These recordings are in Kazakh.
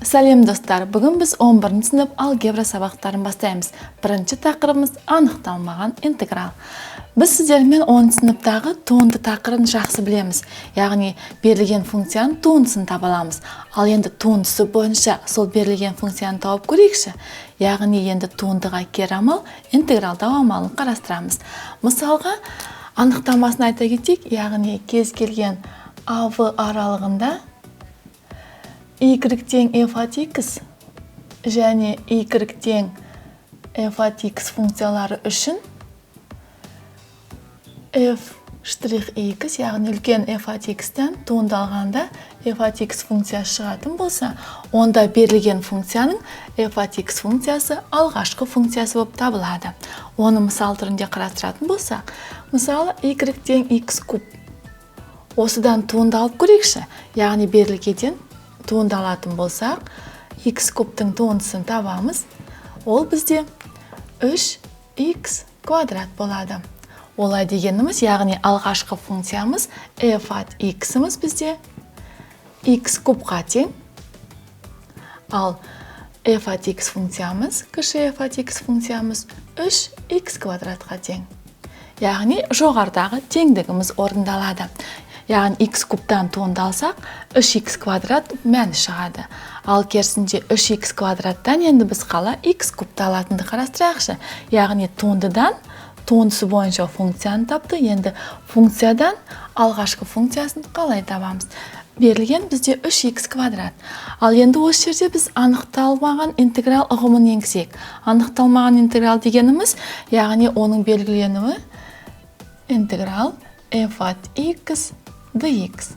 Сәлем достар, бүгін біз 11 сынып алгебра сабақтарын бастаймыз. Бірінші тақырыбымыз анықталмаған интеграл. Біз сіздермен 10 сыныптағы туынды тақырыбын жақсы білеміз. Яғни берілген функцияның туындысын таба аламыз. Ал енді туындысы бойынша сол берілген функцияны тауып көрейікші. Яғни енді туындыға кері амал интегралдау амалын қарастырамыз. Мысалға, анықтамасын айта кетейік, яғни кез келген АВ аралығында y тең f от x және y тең f от x функциялары үшін f'(x), яғни үлкен f от x-тен туындалғанда f от x функциясы шығатын болса, онда берілген функцияның f от x функциясы алғашқы функциясы болып табылады. Оны мысал түрінде қарастыратын болсақ, мысалы y тең x куб. Осыдан туындалып көрейікші, яғни берілгеден туындалатын болсақ, x кубтың туындысын табамыз. Ол бізде 3x квадрат болады. Олай дегеніміз, яғни алғашқы функциямыз f от x-іміз бізде x кубқа тең. Ал f от x функциямыз, кіші f от x функциямыз 3x квадратқа тең. Яғни жоғарыдағы теңдігіміз орындалады. Яғни x кубтан туындалсақ, 3x квадрат мәні шығады. Ал керісінше 3x квадраттан енді біз қала x кубты алатынды қарастырайықшы. Яғни туындысы бойынша функцияны тапты, енді функциядан алғашқы функциясын қалай табамыз? Берілген бізде 3x квадрат. Ал енді осы жерде біз анықталмаған интеграл ұғымын енгізейік. Анықталмаған интеграл дегеніміз, яғни оның белгіленуі интеграл f от x dx.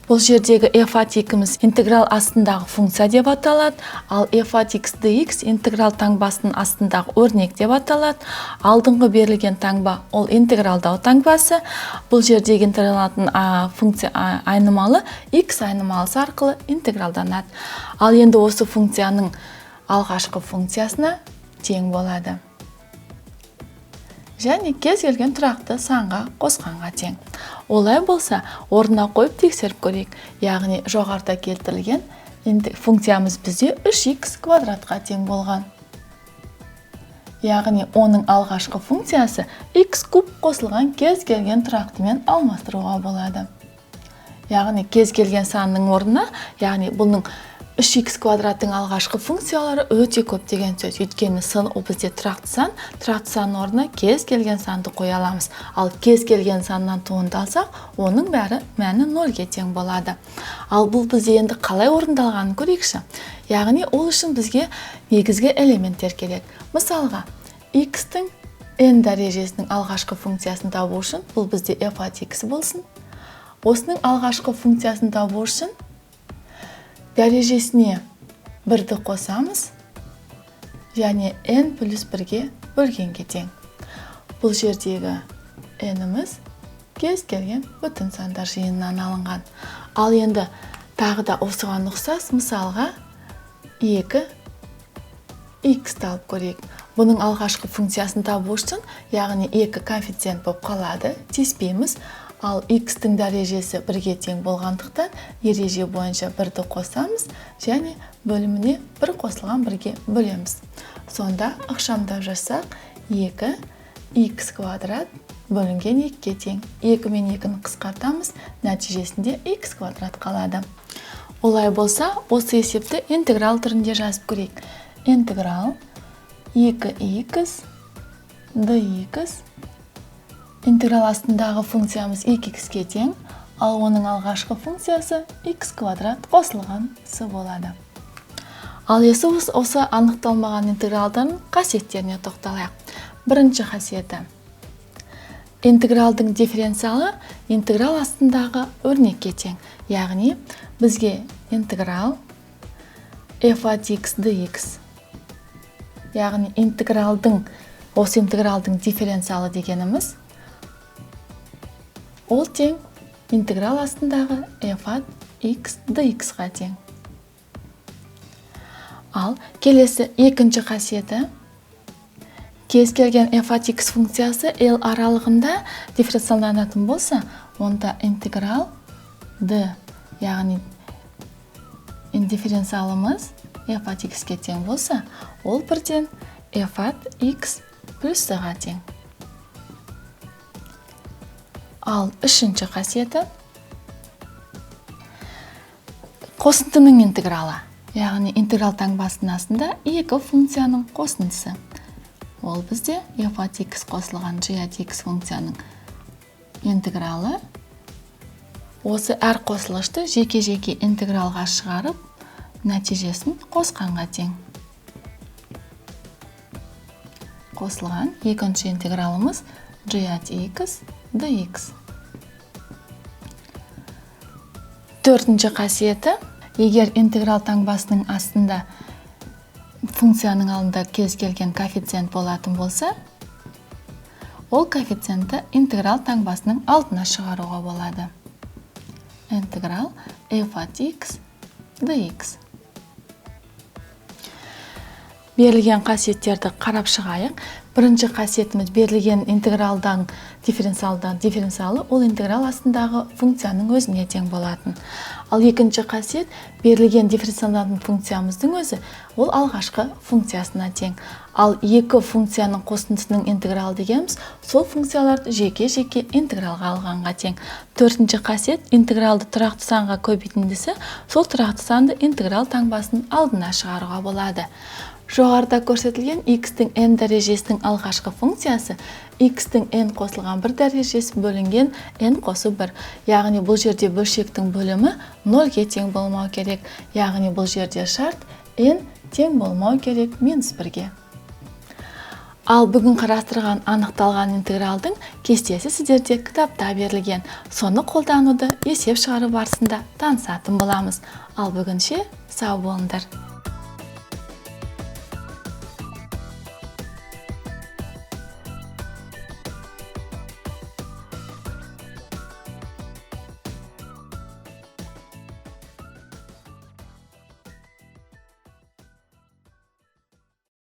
Бұл жердегі f от x интеграл астындағы функция деп аталады, ал f от x dx интеграл таңбасының астындағы өрнек деп аталады. Алдыңғы берілген таңба ол интегралдау таңбасы. Бұл жердегі интегралатын функция айнымалы x айнымалысы арқылы интегралданады. Ал енді осы функцияның алғашқы функциясына тең болады. Және кез келген тұрақты санға қосқанға тең. Олай болса, орнына қойып тексеріп көрейік. Яғни жоғарыда келтірілген функциямыз бізде 3x квадратқа тең болған. Яғни оның алғашқы функциясы x куб қосылған кез келген тұрақтымен алмастыруға болады. Яғни кез келген санның орнына, яғни бұның 3x квадраттың алғашқы функциялары өте көп деген сөз. Өйткені сан ол бізде тұрақты сан орнына кез келген санды қоя аламыз. Ал кез келген саннан туындалсақ, оның бәрі мәні 0-ге тең болады. Ал бұл бізде енді қалай орындалғанын көрейікші. Яғни ол үшін бізге негізгі элементтер керек. Мысалға, x-тің n дәрежесінің алғашқы функциясын табу үшін, бұл бізде f от x болсын. Осының алғашқы функциясын табу үшін дәрежесіне 1-ді қосамыз, және n плюс 1-ге бөлгенге тең. Бұл жердегі n-іміз кез келген бүтін сандар жиынынан алынған. Ал енді тағы да осыған ұқсас, мысалға 2x алып көрейік. Бұның алғашқы функциясын табу үшін, яғни 2 коэффициент болып қалады, тиіспейміз. Ал x-тің дәрежесі 1-ге тең болғандықтан, ереже бойынша 1-ді қосамыз, және бөліміне 1 қосылған 1-ге бөлеміз. Сонда ықшамдап жасақ 2x квадрат бөлінген 2-ге тең. 2 мен 2-ні қысқартамыз, нәтижесінде x квадрат қалады. Олай болса, осы есепті интеграл түрінде жазып көрейік. Интеграл 2x dx. Интеграл астындағы функциямыз 2x-ке тең, ал оның алғашқы функциясы x квадрат қосылған с болады. Ал осы анықталмаған интегралдың қасиеттеріне тоқталайық. Бірінші қасиеті. Интегралдың дифференциалы интеграл астындағы өрнекке тең. Яғни, бізге интеграл f от x dx. Яғни, осы интегралдың дифференциалы дегеніміз ол тең интеграл астындағы f от x dx-ға тең. Ал келесі екінші қасиеті. Кез келген f от x функциясы L аралығында дифференциалданатын болса, онда интеграл d, яғни берілген дифференциалымыз f от x-ке тең болса, ол бірден f от x плюс c-ға тең. Ал үшінші қасиеті қосындының интегралы. Яғни интеграл таңбасының астында екі функцияның қосындысы. Ол бізде f от x қосылған g от x функцияның интегралы. Осы әр қосылышты жеке-жеке интегралға шығарып, нәтижесін қосқанға тең. Қосылған екінші интегралымыз g от x dx. Төртінші қасиеті, егер интеграл таңбасының астында функцияның алдында кез келген коэффициент болатын болса, ол коэффициентті интеграл таңбасының алдына шығаруға болады. Интеграл f от x dx. Берілген қасиеттерді қарап шығайық. Бірінші қасиетіміз берілген интегралдан дифференциалы ол интеграл астындағы функцияның өзіне тең болатын. Ал екінші қасиет берілген дифференциалдан функциямыздың өзі ол алғашқы функциясына тең. Ал екі функцияның қосындысының интеграл дегеніміз сол функцияларды жеке-жеке интегралға алғанға тең. Төртінші қасиет интегралды тұрақты санға көбейтіндісі сол тұрақты санды интеграл таңбасының алдына шығаруға болады. Жоғарыда көрсетілген x-тің n дәрежесінің алғашқы функциясы x-тің n қосылған бір дәрежесі бөлінген n қосу 1. Яғни бұл жерде бөлшектің бөлімі 0-ге тең болмау керек. Яғни бұл жерде шарт n тең болмау керек -1-ге. Ал бүгін қарастырған анықталған интегралдың кестесі сіздерде кітапта берілген. Соны қолдануды есеп шығару барысында танысатын боламыз. Ал бүгінше сау болыңдар.